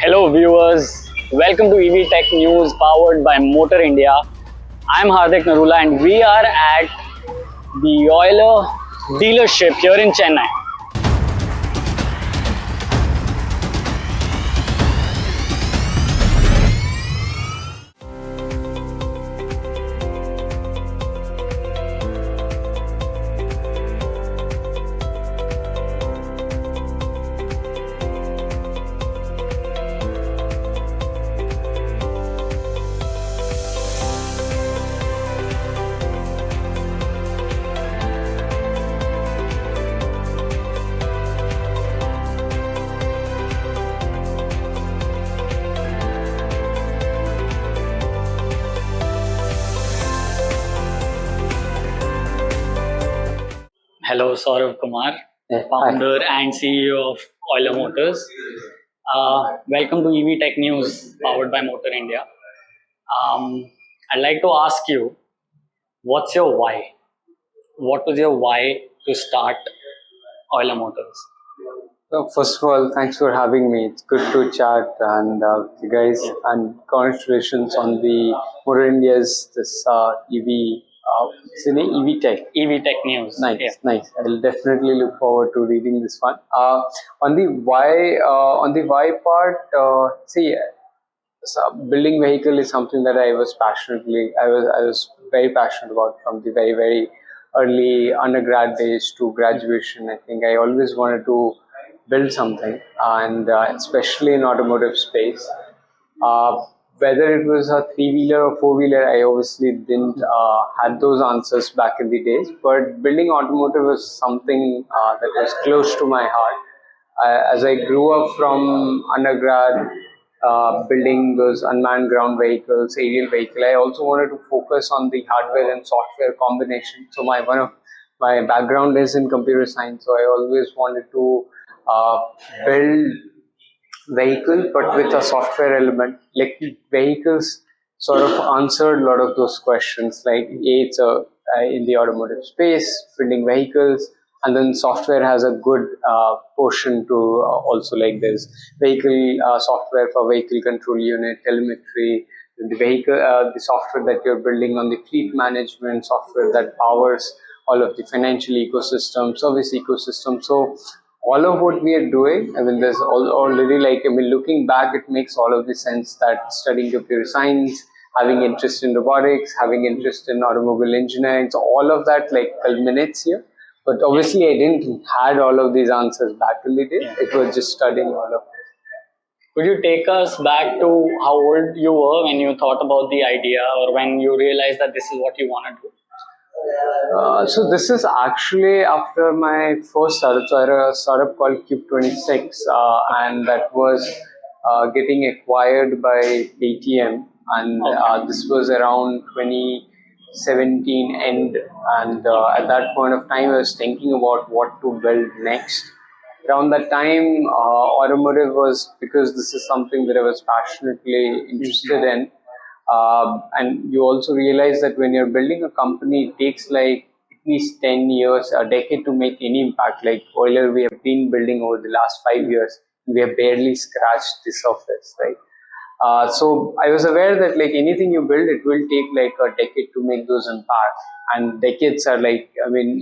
Hello viewers, welcome to EV Tech News powered by Motor India. I'm Hardik Narula and we are at the Euler dealership here in Chennai. Hello, Saurav Kumar, founder and CEO of Euler Motors. Welcome to EV Tech News powered by Motor India. I'd like to ask you, what's your why? What was your why to start Euler Motors? So first of all, thanks for having me. It's good to chat and you guys, and congratulations on the Motor India's this EV. It's an EV Tech. EV Tech News. Nice, Yeah. nice. I'll definitely look forward to reading this one. On the why part, so building vehicle is something that I was very passionate about from the very early undergrad days to graduation. I think I always wanted to build something, and especially in automotive space. Uh, Whether it was a three-wheeler or four-wheeler, I obviously didn't had those answers back in the days. But building automotive was something that was close to my heart. As I grew up from undergrad, building those unmanned ground vehicles, aerial vehicle, I also wanted to focus on the hardware and software combination. So one of my background is in computer science, so I always wanted to build vehicle but with a software element. Electric vehicles sort of answered a lot of those questions, like it's in the automotive space, building vehicles, and then software has a good portion to also, like there's vehicle software for vehicle control unit, telemetry, the software that you're building on the fleet management, software that powers all of the financial ecosystem, service ecosystem. So all of what we are doing, I mean, there's already, like, I mean, looking back, it makes all of the sense that studying computer science, having interest in robotics, having interest in automobile engineering, so all of that like culminates here. But obviously, I didn't had all of these answers back in the day. Yeah. It was just studying all of it. Could you take us back to how old you were when you thought about the idea or when you realized that this is what you want to do? So this is actually after my first startup. So I had a startup called Cube 26, and that was getting acquired by ATM, and this was around 2017 end. And at that point of time, I was thinking about what to build next. Around that time, automotive was, because this is something that I was passionately interested in. And you also realize that when you're building a company, it takes like at least 10 years, a decade to make any impact. Like Euler, we have been building over the last 5 years. We have barely scratched the surface, right? So I was aware that like anything you build, it will take like a decade to make those impacts. And decades are like, I mean,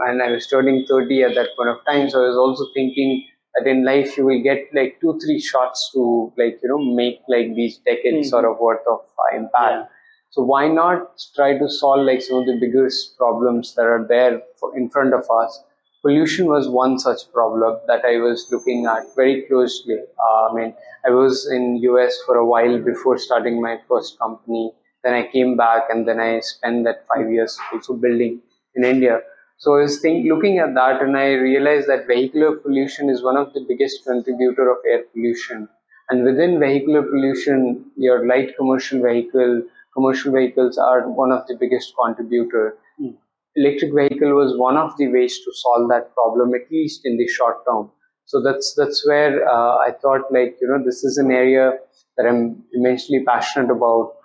and I was turning 30 at that point of time. So I was also thinking that in life you will get like 2-3 shots to, like, make like these decades sort of worth of impact. Yeah. So why not try to solve like some of the biggest problems that are there in front of us? Pollution was one such problem that I was looking at very closely. I mean, I was in US for a while before starting my first company. Then I came back, and then I spent that 5 years also building in India. So I was looking at that, and I realized that vehicular pollution is one of the biggest contributor of air pollution. And within vehicular pollution, your light commercial vehicles are one of the biggest contributor. Electric vehicle was one of the ways to solve that problem, at least in the short term. So that's where I thought, like, this is an area that I'm immensely passionate about.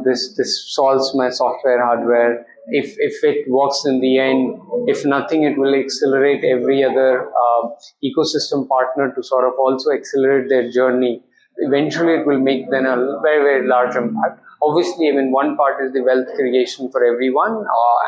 This solves my software hardware. If it works in the end, if nothing, it will accelerate every other ecosystem partner to sort of also accelerate their journey. Eventually, it will make then a very very large impact. Obviously, I mean, one part is the wealth creation for everyone,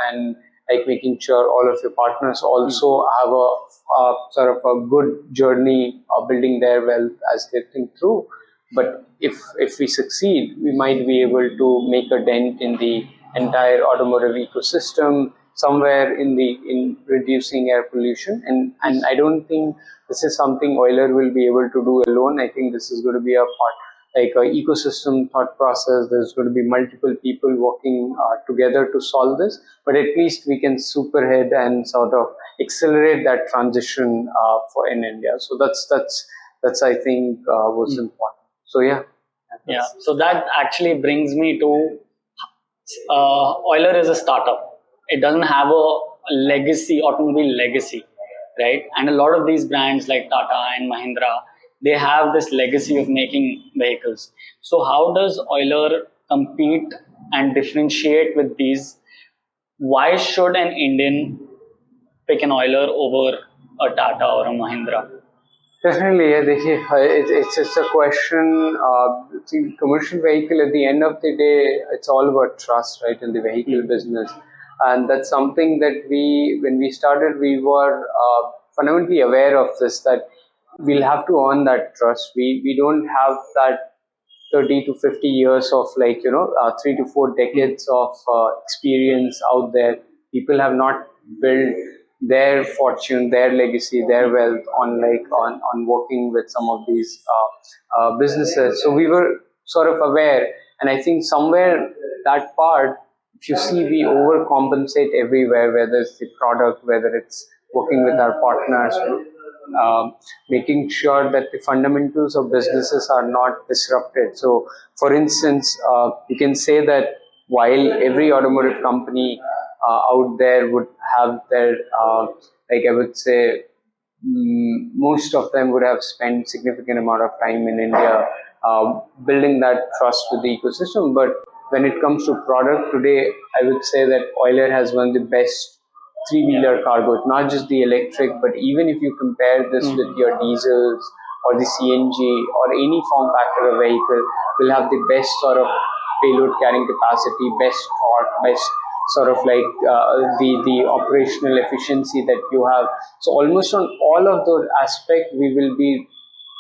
and like making sure all of your partners also have a sort of a good journey building their wealth as they think through. But if we succeed, we might be able to make a dent in the entire automotive ecosystem, somewhere in reducing air pollution. And I don't think this is something Euler will be able to do alone. I think this is going to be a part like an ecosystem thought process. There's going to be multiple people working together to solve this, but at least we can superhead and sort of accelerate that transition for in India. So that's I think was important. So yeah. Yeah. So that actually brings me to Euler is a startup. It doesn't have a legacy, automobile legacy, right? And a lot of these brands like Tata and Mahindra, they have this legacy of making vehicles. So how does Euler compete and differentiate with these? Why should an Indian pick an Euler over a Tata or a Mahindra? Definitely, yeah, it's just a question. See, commercial vehicle at the end of the day, it's all about trust, right, in the vehicle business, and that's something that when we started, we were fundamentally aware of this, that we'll have to earn that trust. We don't have that 30 to 50 years of, like, 3 to 4 decades of experience out there. People have not built their fortune, their legacy, their wealth on, like, on working with some of these businesses. So we were sort of aware, and I think somewhere that part, if you see, we overcompensate everywhere, whether it's the product, whether it's working with our partners, making sure that the fundamentals of businesses are not disrupted. So, for instance, you can say that while every automotive company out there would have their, like I would say, most of them would have spent significant amount of time in India building that trust with the ecosystem. But when it comes to product today, I would say that Euler has one of the best three-wheeler cargo, not just the electric, but even if you compare this with your diesels or the CNG or any form factor of vehicle, will have the best sort of payload carrying capacity, best torque, best sort of like the operational efficiency that you have. So almost on all of those aspects, we will be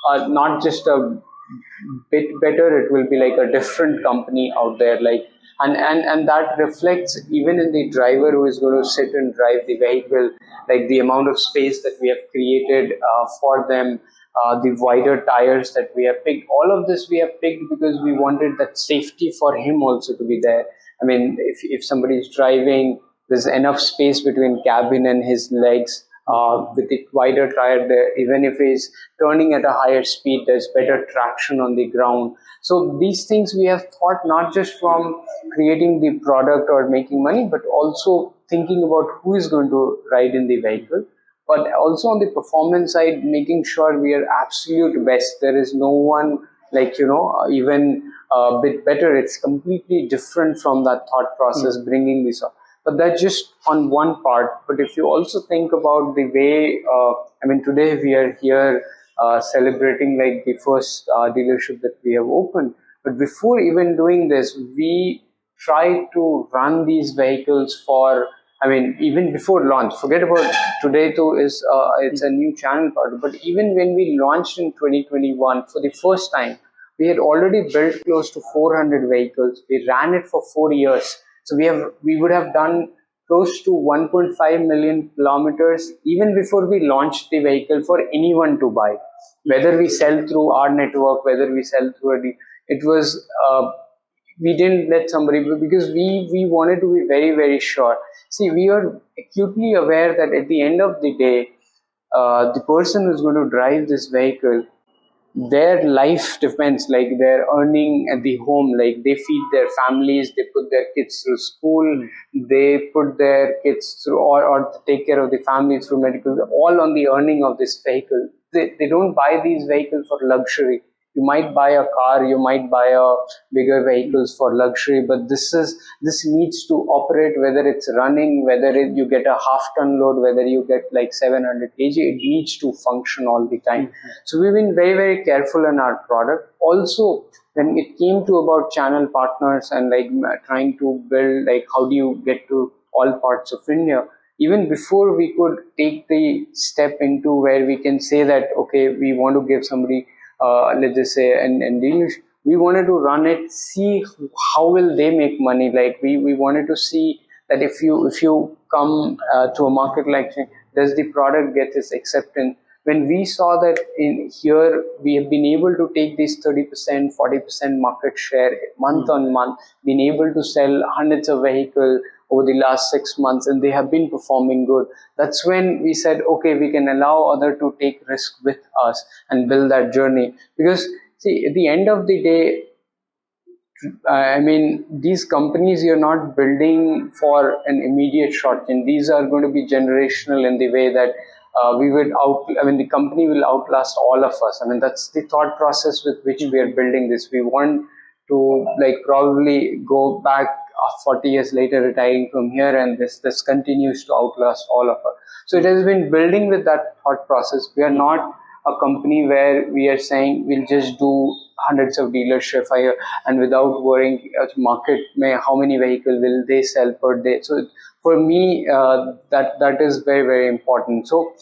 not just a bit better, it will be like a different company out there, like, and that reflects even in the driver who is going to sit and drive the vehicle, like the amount of space that we have created for them, the wider tires that we have picked. All of this we have picked because we wanted that safety for him also to be there. I mean, if somebody is driving, there's enough space between cabin and his legs. With the wider tire there, even if he's turning at a higher speed, there's better traction on the ground. So these things we have thought not just from creating the product or making money, but also thinking about who is going to ride in the vehicle, but also on the performance side, making sure we are absolute best. There is no one, like, even a bit better. It's completely different from that thought process, bringing this up. But that's just on one part. But if you also think about the way, I mean, today we are here celebrating like the first dealership that we have opened. But before even doing this, we try to run these vehicles for, I mean, even before launch, forget about today too, is it's a new channel part. But even when we launched in 2021 for the first time, we had already built close to 400 vehicles. We ran it for 4 years. So we would have done close to 1.5 million kilometers even before we launched the vehicle for anyone to buy. Whether we sell through our network, whether we sell through it was, we didn't let somebody, because we wanted to be very very sure. See, we are acutely aware that at the end of the day, the person who's going to drive this vehicle, their life depends, like they're earning at the home, like they feed their families, they put their kids through school, they put their kids through, or take care of the family through medical, all on the earning of this vehicle. They don't buy these vehicles for luxury. You might buy a car, you might buy a bigger vehicles for luxury, but this needs to operate, whether it's running, whether you get a half ton load, whether you get like 700 kg, it needs to function all the time. So we've been very, very careful in our product. Also, when it came to about channel partners and like trying to build, like how do you get to all parts of India, even before we could take the step into where we can say that, okay, we want to give somebody, let's just say, an English, we wanted to run it, see how will they make money. Like we wanted to see that if you come to a market like, does the product get this acceptance? When we saw that in here we have been able to take this 30%, 40% market share month on month, been able to sell hundreds of vehicles over the last 6 months, and they have been performing good. That's when we said, okay, we can allow other to take risk with us and build that journey. Because see, at the end of the day, I mean, these companies you're not building for an immediate short term. These are going to be generational in the way that the company will outlast all of us. I mean, that's the thought process with which we are building this. We want to like probably go back 40 years later, retiring from here, and this continues to outlast all of us. So it has been building with that thought process. We are not a company where we are saying we'll just do hundreds of dealership and without worrying market how many vehicles will they sell per day. So for me, that is very, very important. So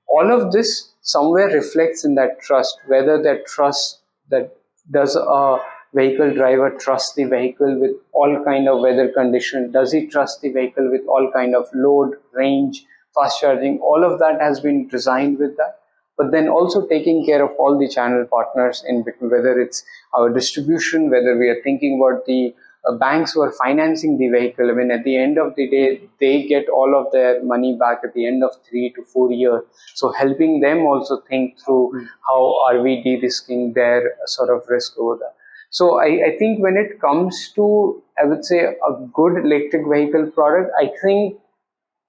all of this somewhere reflects in that trust, whether that trust, that does a vehicle driver trust the vehicle with all kind of weather condition, does he trust the vehicle with all kind of load, range, fast charging, all of that has been designed with that. But then also taking care of all the channel partners in between, whether it's our distribution, whether we are thinking about the banks who are financing the vehicle. I mean, at the end of the day, they get all of their money back at the end of 3 to 4 years. So helping them also think through how are we de-risking their sort of risk over there. So I think when it comes to, I would say, a good electric vehicle product, I think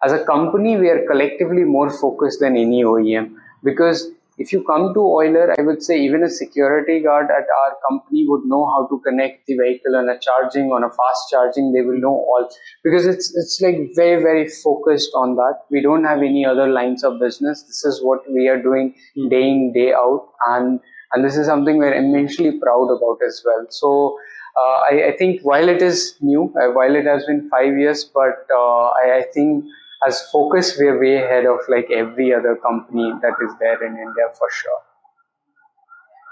as a company, we are collectively more focused than any OEM, because if you come to Euler, I would say even a security guard at our company would know how to connect the vehicle on a charging, on a fast charging. They will know all, because it's like very, very focused on that. We don't have any other lines of business. This is what we are doing day in, day out, and this is something we're immensely proud about as well. So I think while it is new, while it has been 5 years, but I think as focus, we're way ahead of like every other company that is there in India for sure.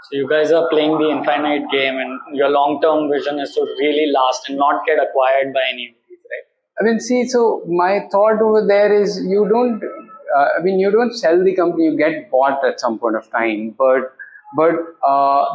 So you guys are playing the infinite game, and your long-term vision is to really last and not get acquired by any of these, right? I mean, see, so my thought over there is you don't, you don't sell the company, you get bought at some point of time, but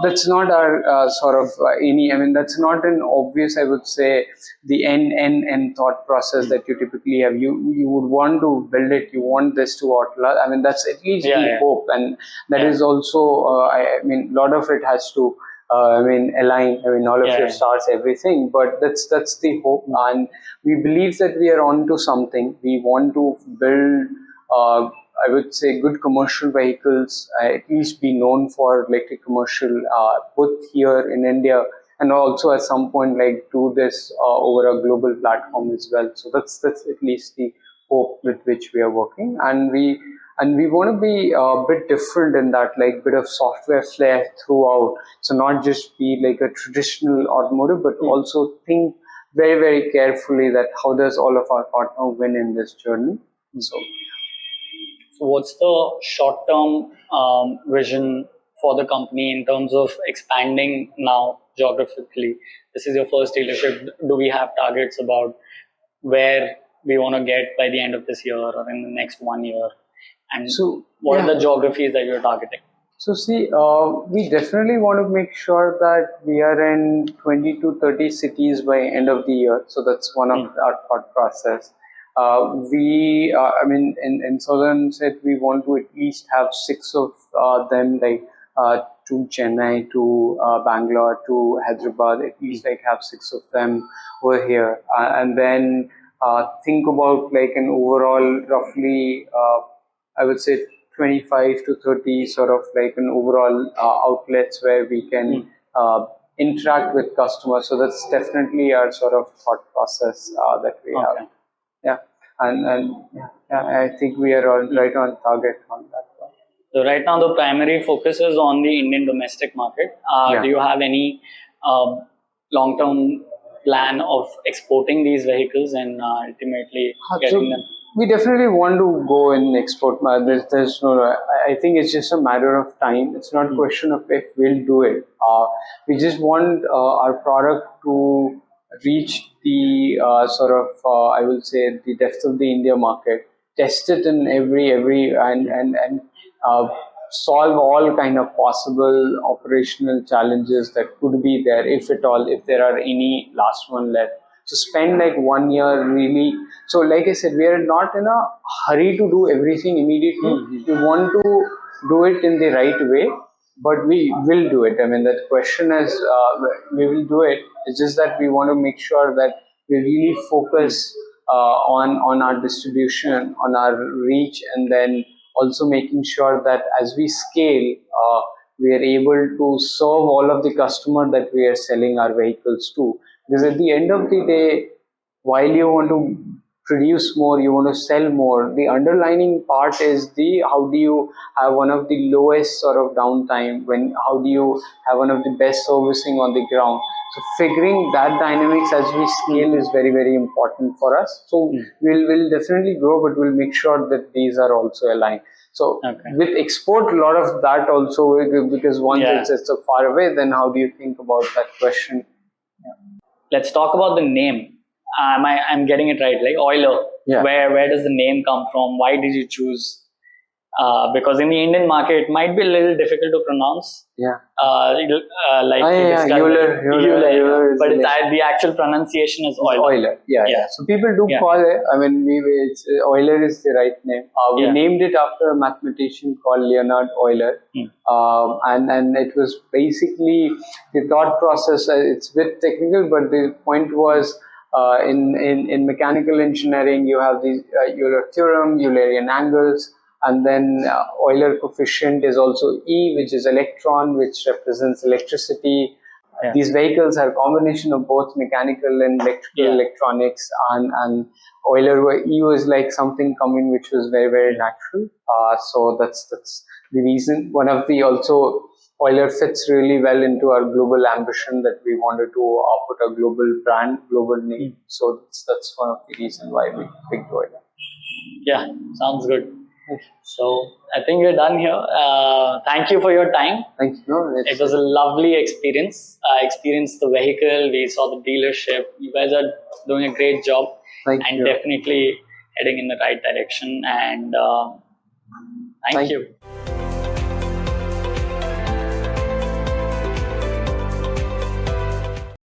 that's not our sort of any, I mean, that's not an obvious, I would say, the end thought process that you typically have. You would want to build it, you want this to outlast, I mean, that's at least the hope, and that is also, I mean, a lot of it has to, align. I mean, all of your stars, everything. But that's the hope, and we believe that we are onto something. We want to build, I would say, good commercial vehicles. At least be known for electric commercial, both here in India and also at some point like do this over a global platform as well. So that's at least the hope with which we are working, and we want to be a bit different in that, like bit of software flair throughout. So not just be like a traditional automotive, but also think very, very carefully that how does all of our partners win in this journey. So what's the short-term vision for the company in terms of expanding now geographically? This is your first dealership. Do we have targets about where we want to get by the end of this year or in the next 1 year? And so, what are the geographies that you're targeting? So see, we definitely want to make sure that we are in 20 to 30 cities by end of the year. So that's one of our thought process. In Southern set, we want to at least have 6 of them, like to Chennai, to Bangalore, to Hyderabad, at least like have 6 of them over here. And then think about like an overall roughly, I would say 25 to 30 sort of like an overall outlets where we can interact with customers. So that's definitely our sort of thought process that we Okay. have. Yeah, and I think we are all right on target on that one. So right now the primary focus is on the Indian domestic market. Yeah. Do you have any long-term plan of exporting these vehicles and ultimately So getting them? we definitely want to go in export. There's no. I think it's just a matter of time. It's not a question of if we'll do it. We just want our product to reach the sort of I will say the depth of the India market. Test it in every and solve all kind of possible operational challenges that could be there, if at all, if there are any last one left. So spend like 1 year really. So like I said, we are not in a hurry to do everything immediately. We want to do it in the right way, but we will do it. I mean, that question is, we will do it. It's just that we want to make sure that we really focus on our distribution, on our reach, and then also making sure that as we scale, we are able to serve all of the customer that we are selling our vehicles to. Because at the end of the day, while you want to produce more, you want to sell more, the underlining part is the how do you have one of the lowest sort of downtime, when how do you have one of the best servicing on the ground. So figuring that dynamics as we scale is very, very important for us. So we'll definitely grow, but we'll make sure that these are also aligned. So with export, a lot of that also, because once it's so far away, then how do you think about that question? Let's talk about the name. I'm getting it right, like Euler. Yeah. Where does the name come from? Why did you choose? Because in the Indian market, it might be a little difficult to pronounce. Yeah. Like Euler, but the actual pronunciation is Euler. Euler. Yeah. So people do call it. I mean, Euler is the right name. We named it after a mathematician called Leonhard Euler, and it was basically the thought process. It's a bit technical, but the point was. In mechanical engineering, you have the Euler theorem, Eulerian angles, and then Euler coefficient is also E, which is electron, which represents electricity. These vehicles are a combination of both mechanical and electrical electronics, and Euler E was like something coming which was very, very natural. So that's the reason. One of the also Euler fits really well into our global ambition that we wanted to put a global brand, global name. So that's one of the reasons why we picked Euler. Yeah, sounds good. So I think we're done here. Thank you for your time. Thank you. It was a lovely experience. I experienced the vehicle. We saw the dealership. You guys are doing a great job. Thank you. Definitely heading in the right direction. And thank you.